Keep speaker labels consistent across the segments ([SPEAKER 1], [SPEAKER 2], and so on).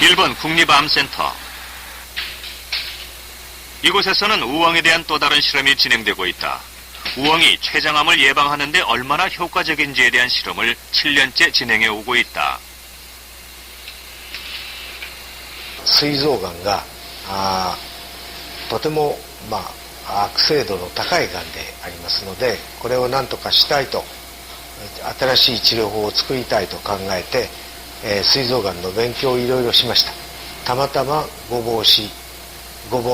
[SPEAKER 1] 일본 국립암센터. 이곳에서는 우엉에 대한 또 다른 실험이 진행되고 있다. 우엉이 췌장암을 예방하는 데 얼마나 효과적인지에 대한 실험을 7년째 진행해 오고 있다.
[SPEAKER 2] 膵臓がんがとても、悪性度の高いがんでありますので、これを何とかしたいと、新しい治療法を作りたいと考えて、膵臓がんの勉強をいろいろしました。たまたまごぼう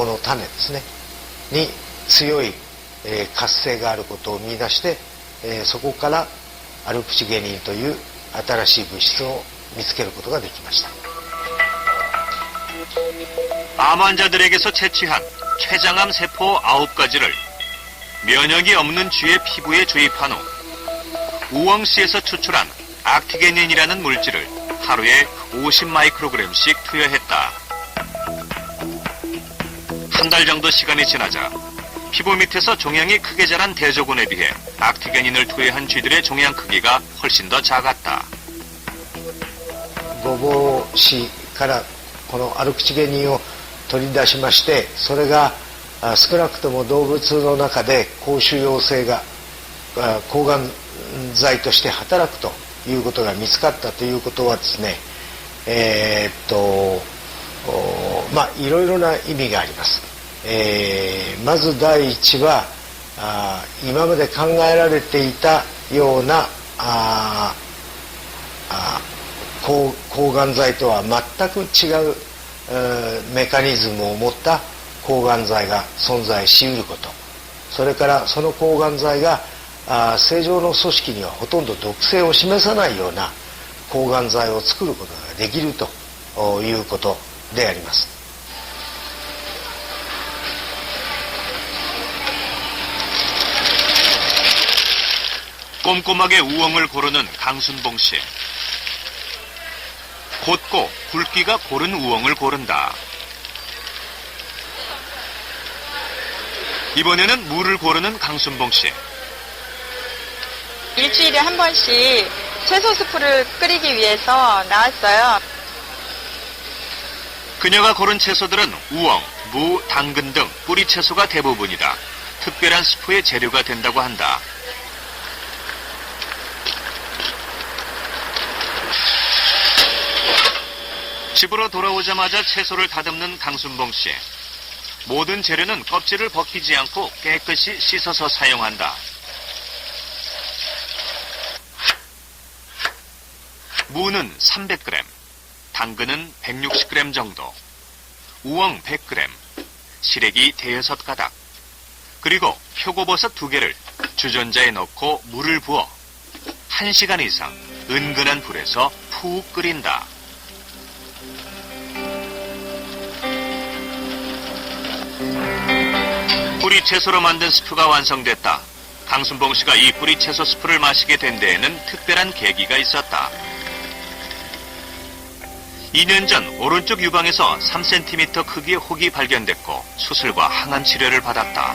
[SPEAKER 2] の種ですねに強い、活性があることを見出して、そこからアルプチゲニンという新しい物質を見つけることができました。
[SPEAKER 1] 암 환자들에게서 채취한 췌장암 세포 9가지를 면역이 없는 쥐의 피부에 주입한 후 우엉씨에서 추출한 악티게닌이라는 물질을 하루에 50마이크로그램씩 투여했다. 한 달 정도 시간이 지나자 피부 밑에서 종양이 크게 자란 대조군에 비해 악티게닌을 투여한 쥐들의 종양 크기가 훨씬 더 작았다.
[SPEAKER 2] ごぼう子からこのアルプチゲニンを取り出しまして、それが少なくとも動物の中で高腫瘍性が抗がん剤として働くということが見つかったということはですね、いろいろな意味があります。まず第一は今まで考えられていたような抗がん剤とは全く違うメカニズムを持った抗がん剤が存在しうること、それからその抗がん剤が正常の組織にはほとんど毒性を示さないような抗がん剤を作ることができるということであります。
[SPEAKER 1] 꼼꼼하게 우엉을 고르는 강순봉 씨. 곧고 굵기가 고른 우엉을 고른다. 이번에는 물을 고르는 강순봉 씨.
[SPEAKER 3] 일주일에 한 번씩 채소 스프를 끓이기 위해서 나왔어요.
[SPEAKER 1] 그녀가 고른 채소들은 우엉, 무, 당근 등 뿌리 채소가 대부분이다. 특별한 스프의 재료가 된다고 한다. 집으로 돌아오자마자 채소를 다듬는 강순봉 씨. 모든 재료는 껍질을 벗기지 않고 깨끗이 씻어서 사용한다. 무는 300g, 당근은 160g 정도, 우엉 100g, 시래기 대여섯 가닥, 그리고 표고버섯 2개를 주전자에 넣고 물을 부어 1시간 이상 은근한 불에서 푹 끓인다. 뿌리 채소로 만든 스프가 완성됐다. 강순봉 씨가 이 뿌리 채소 스프를 마시게 된 데에는 특별한 계기가 있었다. 2년 전 오른쪽 유방에서 3cm 크기의 혹이 발견됐고 수술과 항암 치료를 받았다.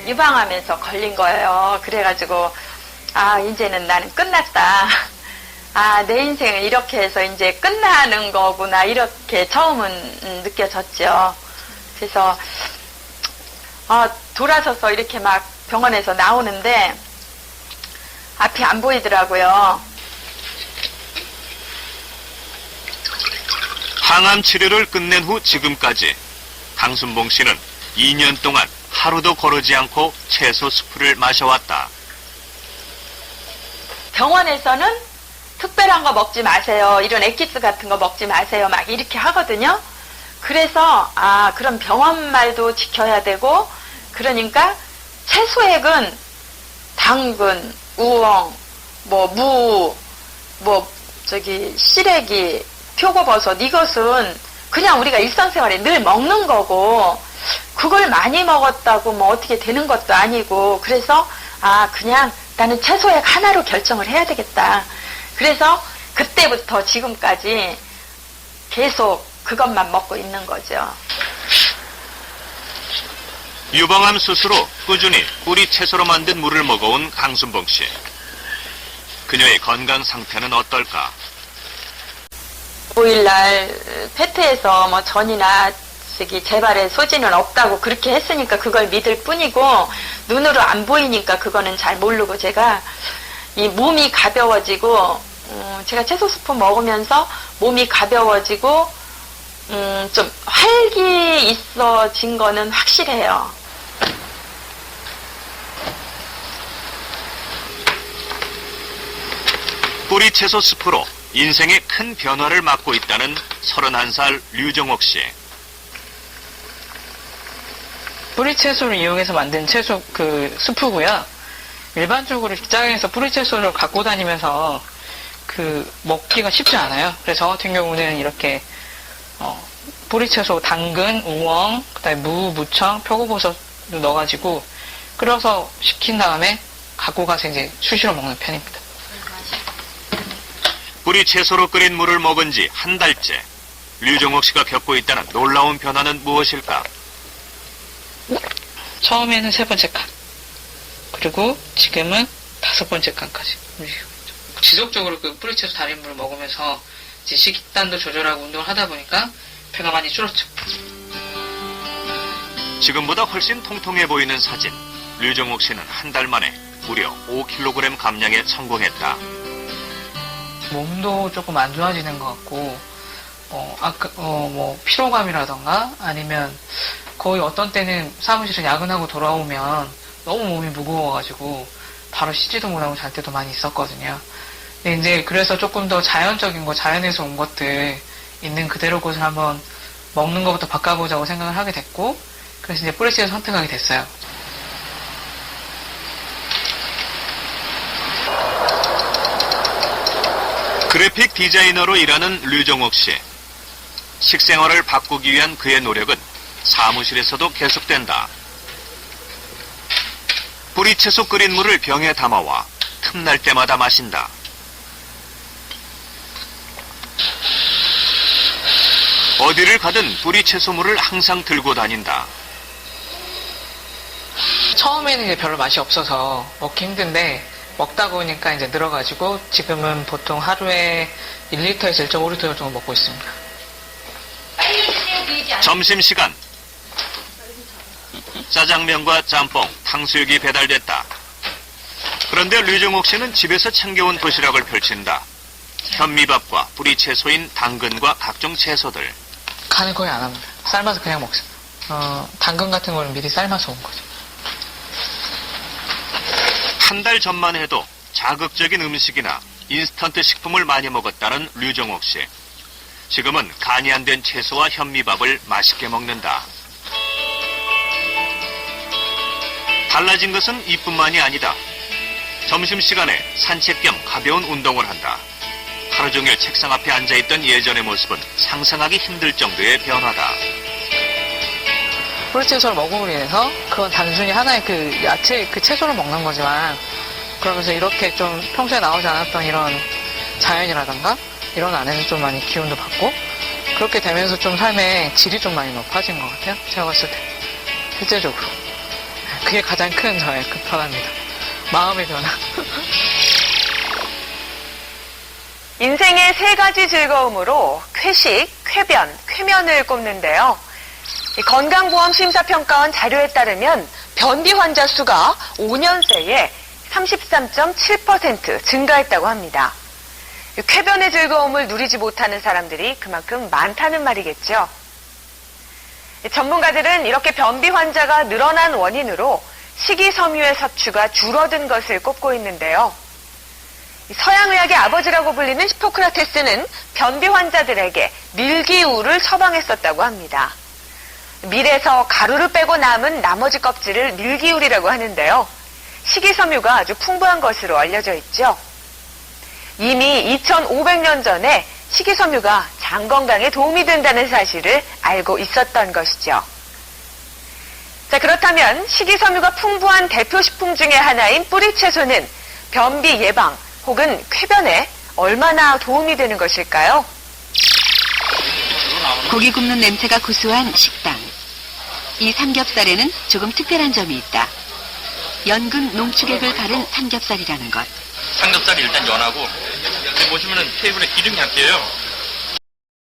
[SPEAKER 3] 유방암에서 걸린 거예요. 그래가지고 이제는 나는 끝났다. 내 인생은 이렇게 해서 이제 끝나는 거구나, 이렇게 처음은 느껴졌죠. 그래서 돌아서서 이렇게 막 병원에서 나오는데 앞이 안 보이더라고요.
[SPEAKER 1] 항암 치료를 끝낸 후 지금까지 강순봉 씨는 2년 동안 하루도 거르지 않고 채소 스프를 마셔왔다.
[SPEAKER 3] 병원에서는 특별한 거 먹지 마세요, 이런 엑기스 같은 거 먹지 마세요, 막 이렇게 하거든요. 그래서 그럼 병원 말도 지켜야 되고, 그러니까 채소액은 당근, 우엉, 무, 시래기, 표고버섯, 이것은 그냥 우리가 일상생활에 늘 먹는 거고, 그걸 많이 먹었다고 어떻게 되는 것도 아니고, 그래서 그냥 나는 채소액 하나로 결정을 해야 되겠다. 그래서 그때부터 지금까지 계속 그것만 먹고 있는 거죠.
[SPEAKER 1] 유방암 수술 후 꾸준히 뿌리 채소로 만든 물을 먹어온 강순봉 씨. 그녀의 건강 상태는 어떨까?
[SPEAKER 3] 보일 날 페트에서 뭐 전이나 재발의 소지는 없다고 그렇게 했으니까 그걸 믿을 뿐이고, 눈으로 안 보이니까 그거는 잘 모르고, 제가 이 몸이 가벼워지고, 제가 채소 스프 먹으면서 몸이 가벼워지고, 좀 활기 있어진 거는 확실해요.
[SPEAKER 1] 뿌리 채소 스프로 인생의 큰 변화를 맞고 있다는 31살 류정옥 씨.
[SPEAKER 4] 뿌리 채소를 이용해서 만든 채소 스프고요. 일반적으로 직장에서 뿌리 채소를 갖고 다니면서 먹기가 쉽지 않아요. 그래서 저 같은 경우는 이렇게 뿌리 채소, 당근, 우엉, 그다음에 무, 무청, 표고버섯 넣어가지고 끓여서 식힌 다음에 갖고 가서 이제 수시로 먹는 편입니다.
[SPEAKER 1] 뿌리 채소로 끓인 물을 먹은 지 한 달째. 류정옥 씨가 겪고 있다는 놀라운 변화는 무엇일까?
[SPEAKER 4] 처음에는 3번째 칸, 그리고 지금은 5번째 칸까지 움직이고 있죠. 지속적으로 뿌리채소 달인물을 먹으면서 이제 식단도 조절하고 운동을 하다 보니까 배가 많이 줄었죠.
[SPEAKER 1] 지금보다 훨씬 통통해 보이는 사진. 류정옥 씨는 한 달 만에 무려 5kg 감량에 성공했다.
[SPEAKER 4] 몸도 조금 안 좋아지는 것 같고, 피로감이라던가 아니면 거의 어떤 때는 사무실에 야근하고 돌아오면 너무 몸이 무거워가지고 바로 씻지도 못하고 잘 때도 많이 있었거든요. 근데 이제 그래서 조금 더 자연적인 거, 자연에서 온 것들 있는 그대로 것을 한번 먹는 것부터 바꿔보자고 생각을 하게 됐고, 그래서 이제 뿌리채소 선택하게 됐어요.
[SPEAKER 1] 그래픽 디자이너로 일하는 류정옥 씨. 식생활을 바꾸기 위한 그의 노력은 사무실에서도 계속된다. 뿌리채소 끓인 물을 병에 담아와 틈날 때마다 마신다. 어디를 가든 뿌리채소물을 항상 들고 다닌다.
[SPEAKER 4] 처음에는 이제 별로 맛이 없어서 먹기 힘든데 먹다 보니까 이제 늘어가지고 지금은 보통 하루에 1리터에서 1.5리터 정도 먹고 있습니다.
[SPEAKER 1] 점심시간. 짜장면과 짬뽕, 탕수육이 배달됐다. 그런데 류정옥 씨는 집에서 챙겨온 도시락을 펼친다. 현미밥과 뿌리채소인 당근과 각종 채소들.
[SPEAKER 4] 간을 거의 안 합니다. 삶아서 그냥 먹습니다. 당근 같은 거는 미리 삶아서 온 거죠.
[SPEAKER 1] 한 달 전만 해도 자극적인 음식이나 인스턴트 식품을 많이 먹었다는 류정옥 씨. 지금은 간이 안 된 채소와 현미밥을 맛있게 먹는다. 달라진 것은 이뿐만이 아니다. 점심시간에 산책 겸 가벼운 운동을 한다. 하루 종일 책상 앞에 앉아있던 예전의 모습은 상상하기 힘들 정도의 변화다.
[SPEAKER 4] 뿌리채소를 먹음으로 인해서 그건 단순히 하나의 야채, 채소를 먹는 거지만, 그러면서 이렇게 좀 평소에 나오지 않았던 이런 자연이라던가 이런 안에서 좀 많이 기운도 받고, 그렇게 되면서 좀 삶의 질이 좀 많이 높아진 것 같아요. 제가 봤을 때 실제적으로 그게 가장 큰 저의 변화입니다. 마음의 변화.
[SPEAKER 5] 인생의 3가지 즐거움으로 쾌식, 쾌변, 쾌면을 꼽는데요. 건강보험심사평가원 자료에 따르면 변비 환자 수가 5년 새에 33.7% 증가했다고 합니다. 쾌변의 즐거움을 누리지 못하는 사람들이 그만큼 많다는 말이겠죠. 전문가들은 이렇게 변비 환자가 늘어난 원인으로 식이섬유의 섭취가 줄어든 것을 꼽고 있는데요. 서양의학의 아버지라고 불리는 히포크라테스는 변비 환자들에게 밀기우를 처방했었다고 합니다. 밀에서 가루를 빼고 남은 나머지 껍질을 밀기울이라고 하는데요. 식이섬유가 아주 풍부한 것으로 알려져 있죠. 이미 2500년 전에 식이섬유가 장 건강에 도움이 된다는 사실을 알고 있었던 것이죠. 자, 그렇다면 식이섬유가 풍부한 대표식품 중에 하나인 뿌리채소는 변비 예방 혹은 쾌변에 얼마나 도움이 되는 것일까요?
[SPEAKER 6] 고기 굽는 냄새가 구수한 식당. 이 삼겹살에는 조금 특별한 점이 있다. 연근 농축액을 바른 삼겹살이라는 것.
[SPEAKER 7] 삼겹살이 일단 연하고 여기 보시면은 테이블에 기름이 안 껴요.